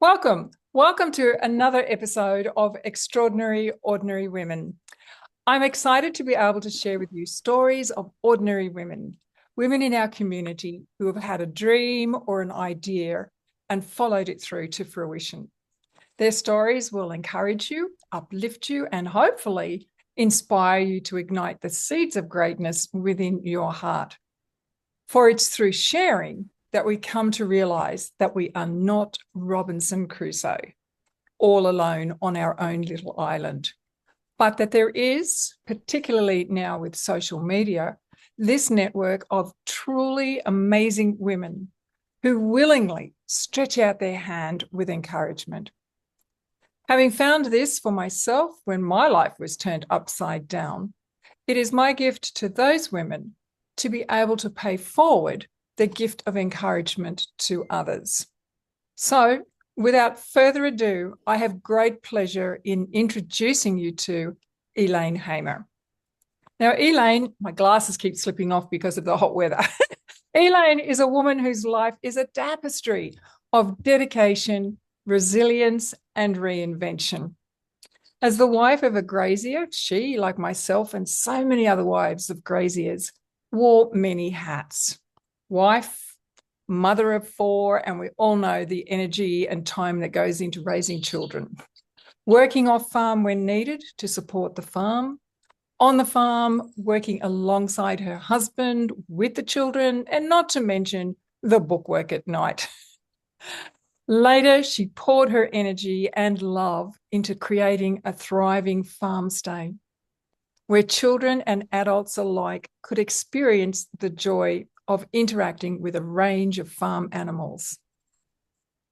Welcome. Welcome to another episode of Extraordinary Ordinary Women. I'm excited to be able to share with you stories of ordinary women, women in our community who have had a dream or an idea and followed it through to fruition. Their stories will encourage you, uplift you, and hopefully inspire you to ignite the seeds of greatness within your heart. For it's through sharing that we come to realize that we are not Robinson Crusoe, all alone on our own little island, but that there is, particularly now with social media, this network of truly amazing women who willingly stretch out their hand with encouragement. Having found this for myself when my life was turned upside down, it is my gift to those women to be able to pay forward the gift of encouragement to others. So, without further ado, I have great pleasure in introducing you to Elaine Hamer. Now, Elaine, my glasses keep slipping off because of the hot weather. Elaine is a woman whose life is a tapestry of dedication, resilience, and reinvention. As the wife of a grazier, she, like myself and so many other wives of graziers, wore many hats. Wife, mother of four, and we all know the energy and time that goes into raising children. Working off farm when needed to support the farm. On the farm, working alongside her husband with the children, and not to mention the bookwork at night. Later, she poured her energy and love into creating a thriving farm stay where children and adults alike could experience the joy of interacting with a range of farm animals.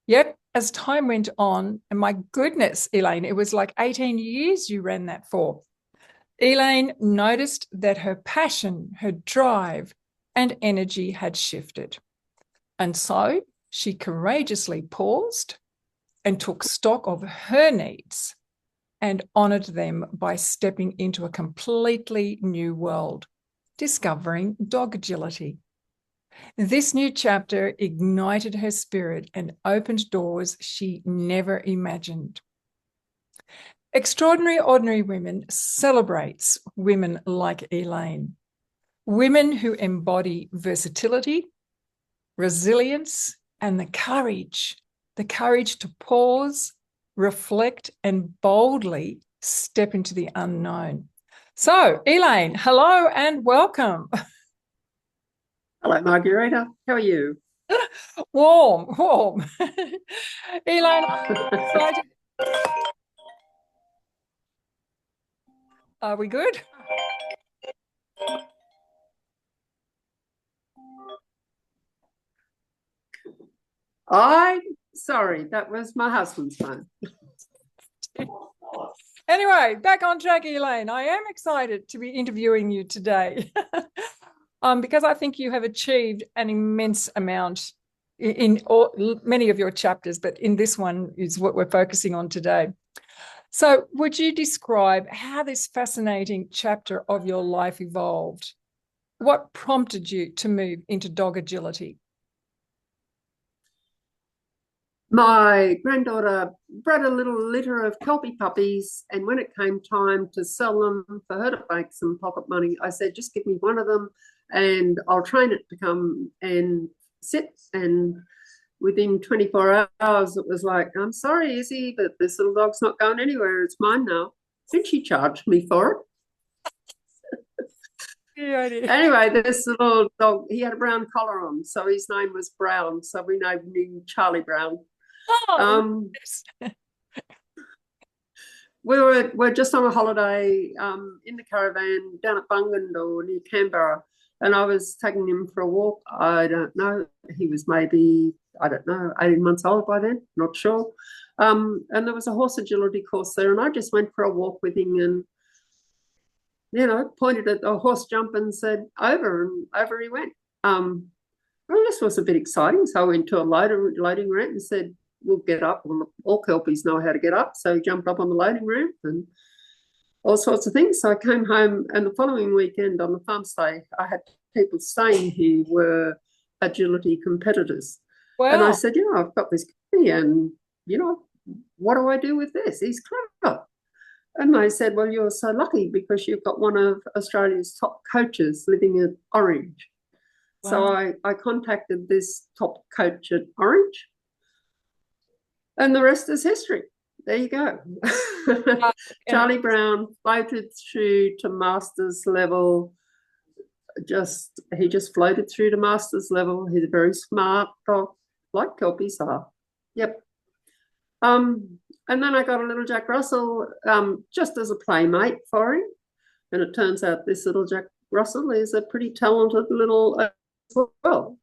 Yet, as time went on, and my goodness, Elaine, it was like 18 years you ran that for, Elaine noticed that her passion, her drive, and energy had shifted. And so she courageously paused and took stock of her needs and honoured them by stepping into a completely new world, discovering dog agility. This new chapter ignited her spirit and opened doors she never imagined. Extraordinary Ordinary Women celebrates women like Elaine, women who embody versatility, resilience, and the courage to pause, reflect, and boldly step into the unknown. So, Elaine, hello and welcome. Hello, Margarita. How are you? Warm. Elaine, I'm excited. Are we good? Sorry, that was my husband's phone. Anyway, back on track, Elaine. I am excited to be interviewing you today because I think you have achieved an immense amount in many of your chapters, but in this one is what we're focusing on today. So would you describe how this fascinating chapter of your life evolved? What prompted you to move into dog agility? My granddaughter bred a little litter of Kelpie puppies, and when it came time to sell them for her to make some pocket money, I said, just give me one of them and I'll train it to come and sit. And within 24 hours, it was like, I'm sorry, Izzy, but this little dog's not going anywhere. It's mine now. And she charged me for it. Anyway, this little dog, he had a brown collar on, so his name was Brown. So we named him Charlie Brown. We're just on a holiday in the caravan down at Bungendore near Canberra, and I was taking him for a walk. I don't know. He was maybe, 18 months old by then, not sure. And there was a horse agility course there, and I just went for a walk with him and, pointed at the horse jump and said, over, and over he went. Well, this was a bit exciting. So I went to a loading ramp and said, we'll get up. All Kelpies know how to get up. So he jumped up on the loading ramp and all sorts of things. So I came home, and the following weekend on the farm stay, I had people staying who were agility competitors. Wow. And I said, I've got this Kelpie and what do I do with this? He's clever. And they said, well, you're so lucky because you've got one of Australia's top coaches living at Orange. Wow. So I contacted this top coach at Orange, and the rest is history. There you go. Charlie Brown floated through to masters level. He just floated through to masters level. He's a very smart dog, like Kelpies are. Yep. And then I got a little Jack Russell just as a playmate for him. And it turns out this little Jack Russell is a pretty talented little as well.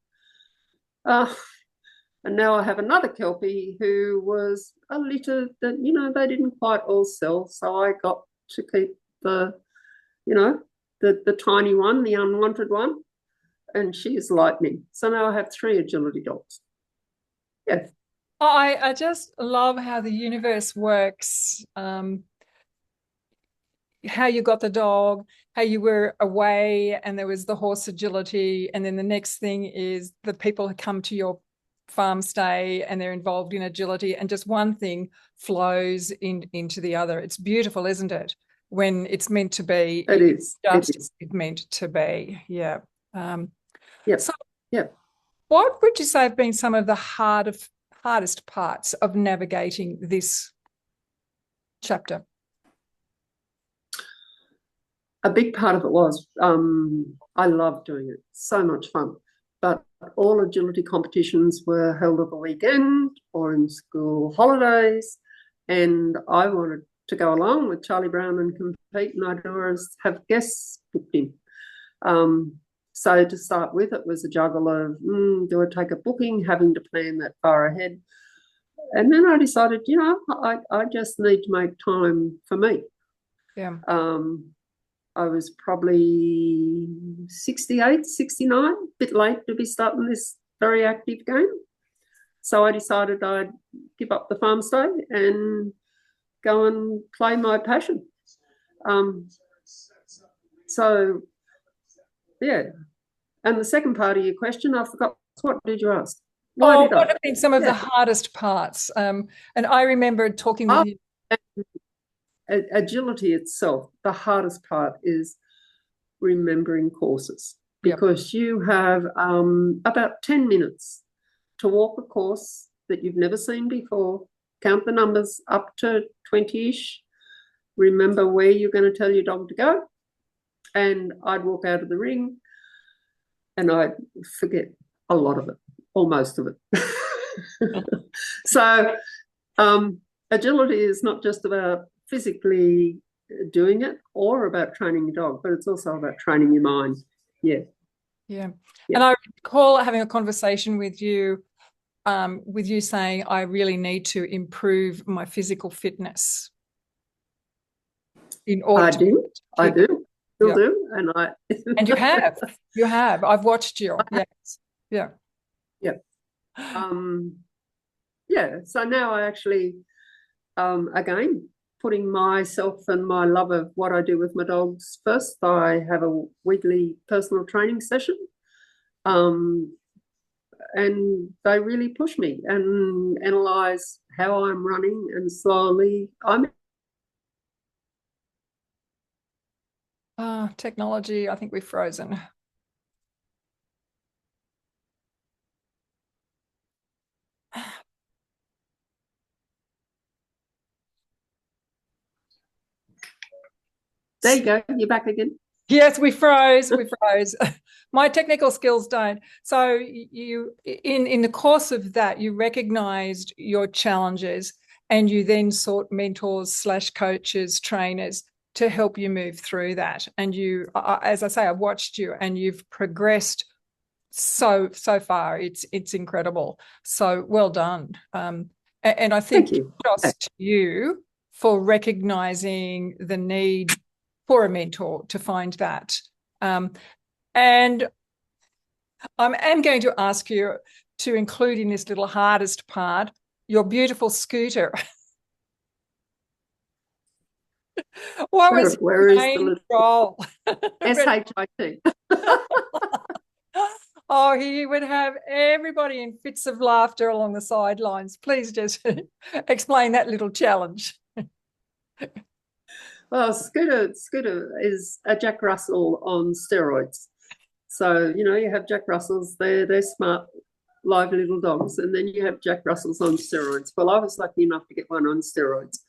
And now I have another Kelpie who was a litter that, they didn't quite all sell. So I got to keep the tiny one, the unwanted one. And she is lightning. So now I have 3 agility dogs. Yeah. I just love how the universe works. How you got the dog, how you were away, and there was the horse agility, and then the next thing is the people who come to your farm stay and they're involved in agility, and just one thing flows into the other. It's beautiful, isn't it? When it's meant to be, it's meant to be. Yeah. Yep. So, yep. What would you say have been some of the hardest parts of navigating this chapter? A big part of it was I loved doing it. So much fun. But all agility competitions were held at the weekend or in school holidays. And I wanted to go along with Charlie Brown and compete, and I'd always have guests booked in. So to start with, it was a juggle of, do I take a booking, having to plan that far ahead. And then I decided, I just need to make time for me. Yeah. I was probably 68, 69, a bit late to be starting this very active game. So I decided I'd give up the farm stay and go and play my passion. So, yeah. And the second part of your question, I forgot, what did you ask? What have been some of the hardest parts? And I remember talking with you. Agility itself, the hardest part is remembering courses, because you have about 10 minutes to walk a course that you've never seen before, count the numbers up to 20-ish, remember where you're going to tell your dog to go, and I'd walk out of the ring and I'd forget a lot of it, or most of it. So agility is not just about physically doing it or about training your dog, but it's also about training your mind. Yeah. And I recall having a conversation with you saying I really need to improve my physical fitness in order I do still do, and and you have I've watched you. Yes. So now I actually again, putting myself and my love of what I do with my dogs first, I have a weekly personal training session. And they really push me and analyse how I'm running, and slowly technology, I think we've frozen. There you go. You're back again. Yes, we froze. My technical skills don't. So you, in the course of that, you recognised your challenges, and you then sought mentors / coaches, trainers to help you move through that. And you, as I say, I've watched you, and you've progressed so far. It's incredible. So well done. And I think kudos to you for recognising the need for a mentor to find that. And I am going to ask you to include in this little hardest part your beautiful scooter. What was where is the role? SHIT. Oh, he would have everybody in fits of laughter along the sidelines. Please just explain that little challenge. Well, Scooter is a Jack Russell on steroids. So, you have Jack Russells, they're smart, lively little dogs, and then you have Jack Russells on steroids. Well, I was lucky enough to get one on steroids.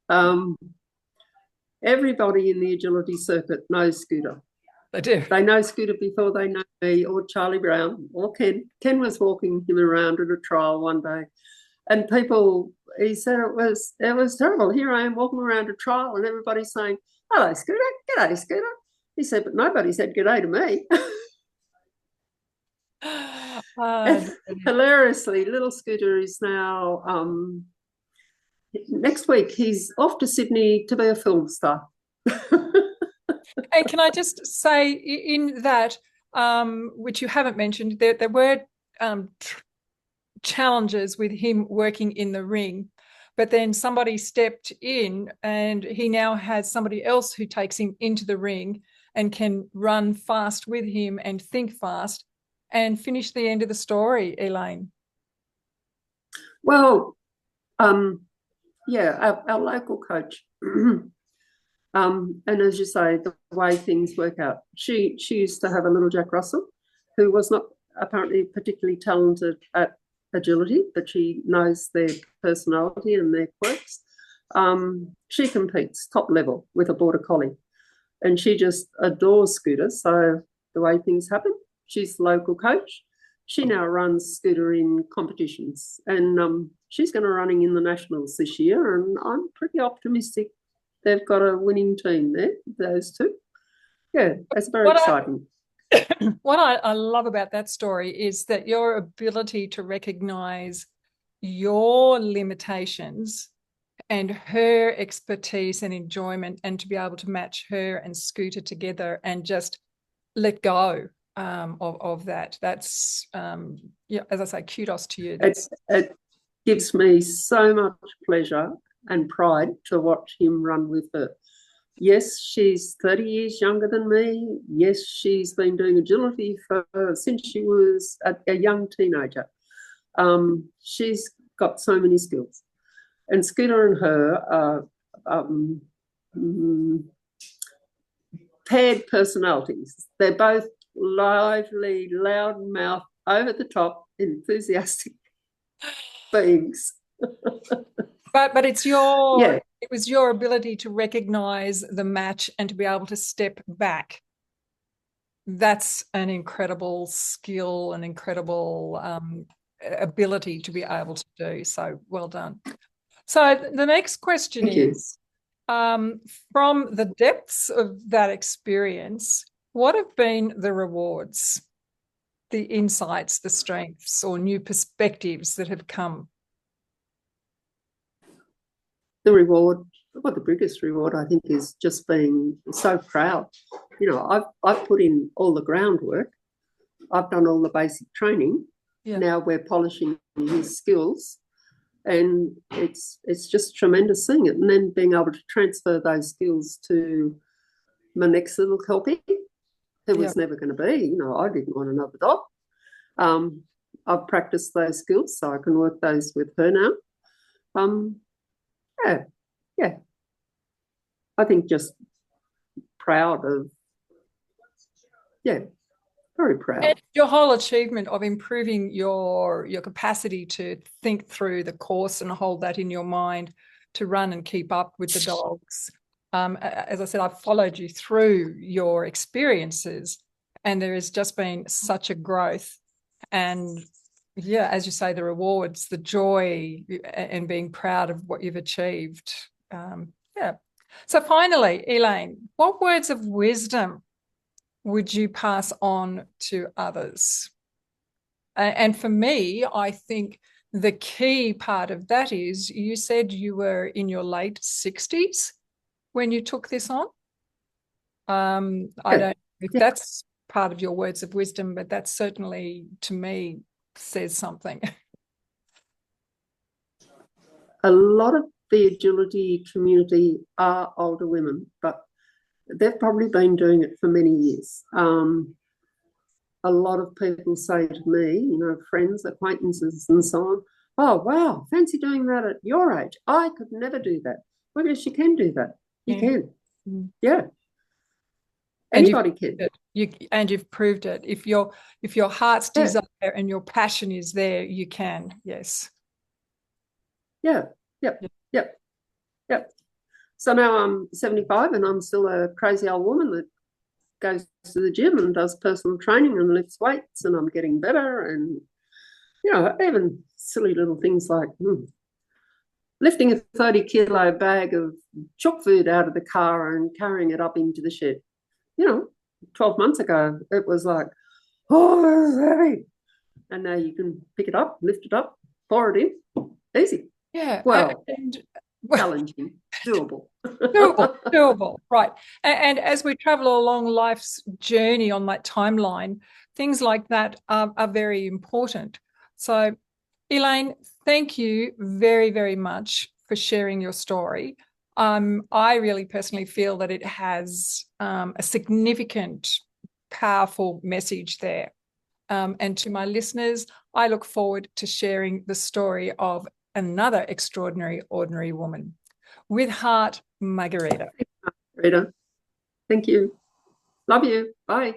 Um, Everybody in the agility circuit knows Scooter. They do. They know Scooter before they know me or Charlie Brown or Ken. Ken was walking him around at a trial one day, and he said it was terrible. Here I am walking around a trial, and everybody's saying, "Hello, Scooter. G'day, Scooter." He said, but nobody said g'day to me. Hilariously, little Scooter is now next week he's off to Sydney to be a film star. And can I just say in that, which you haven't mentioned, there were challenges with him working in the ring, but then somebody stepped in and he now has somebody else who takes him into the ring and can run fast with him and think fast and finish the end of the story, Elaine. Well, yeah, our local coach, and as you say, the way things work out, she used to have a little Jack Russell who was not apparently particularly talented at agility, but she knows their personality and their quirks. She competes top level with a border collie, and she just adores Scooter. So the way things happen, she's the local coach. She now runs Scooter in competitions, and she's going to running in the nationals this year, and I'm pretty optimistic they've got a winning team there, those two. Yeah, it's very exciting. What I love about that story is that your ability to recognize your limitations and her expertise and enjoyment, and to be able to match her and Scooter together and just let go of that. That's, yeah, as I say, kudos to you. It gives me so much pleasure and pride to watch him run with her. Yes, she's 30 years younger than me. Yes, she's been doing agility since she was a young teenager. She's got so many skills. And Scooter and her are paired personalities. They're both lively, loud-mouthed, over-the-top, enthusiastic beings. But it was your ability to recognize the match and to be able to step back. That's an incredible skill, an incredible ability to be able to do. So well done. So the next question is, from the depths of that experience, what have been the rewards, the insights, the strengths, or new perspectives that have come? The reward, well, the biggest reward, I think, is just being so proud. I've put in all the groundwork. I've done all the basic training. Yeah. Now we're polishing his skills, and it's just tremendous seeing it, and then being able to transfer those skills to my next little kelpie, who was never going to be. I didn't want another dog. I've practiced those skills, so I can work those with her now. Yeah. I think just proud of, very proud. And your whole achievement of improving your capacity to think through the course and hold that in your mind, to run and keep up with the dogs. As I said, I've followed you through your experiences, and there has just been such a growth. And yeah, as you say, the rewards, the joy, and being proud of what you've achieved. So finally, Elaine, what words of wisdom would you pass on to others? And for me, I think the key part of that is, you said you were in your late 60s when you took this on. I don't know if that's part of your words of wisdom, but that certainly, to me, says something. A lot of the agility community are older women, but they've probably been doing it for many years. a lot of people say to me, you know, friends, acquaintances, and so on, oh, wow, fancy doing that at your age. I could never do that. Well, yes, you can do that. You can. Yeah. And Anybody can. you've proved it. If your heart's Yeah. desire and your passion is there, you can. Yes. Yeah. Yep. Yep. Yep. So now I'm 75 and I'm still a crazy old woman that goes to the gym and does personal training and lifts weights, and I'm getting better. And, you know, even silly little things like lifting a 30-kilo bag of chook food out of the car and carrying it up into the shed. You know, 12 months ago, it was like, oh, it's heavy. And now you can pick it up, lift it up, pour it in. Easy. Yeah. Well, And challenging, doable. doable, right. And as we travel along life's journey on that timeline, things like that are very important. So, Elaine, thank you very, very much for sharing your story. I really personally feel that it has a significant, powerful message there. And to my listeners, I look forward to sharing the story of another extraordinary, ordinary woman. With heart, Margarita. Rita, thank you. Love you. Bye.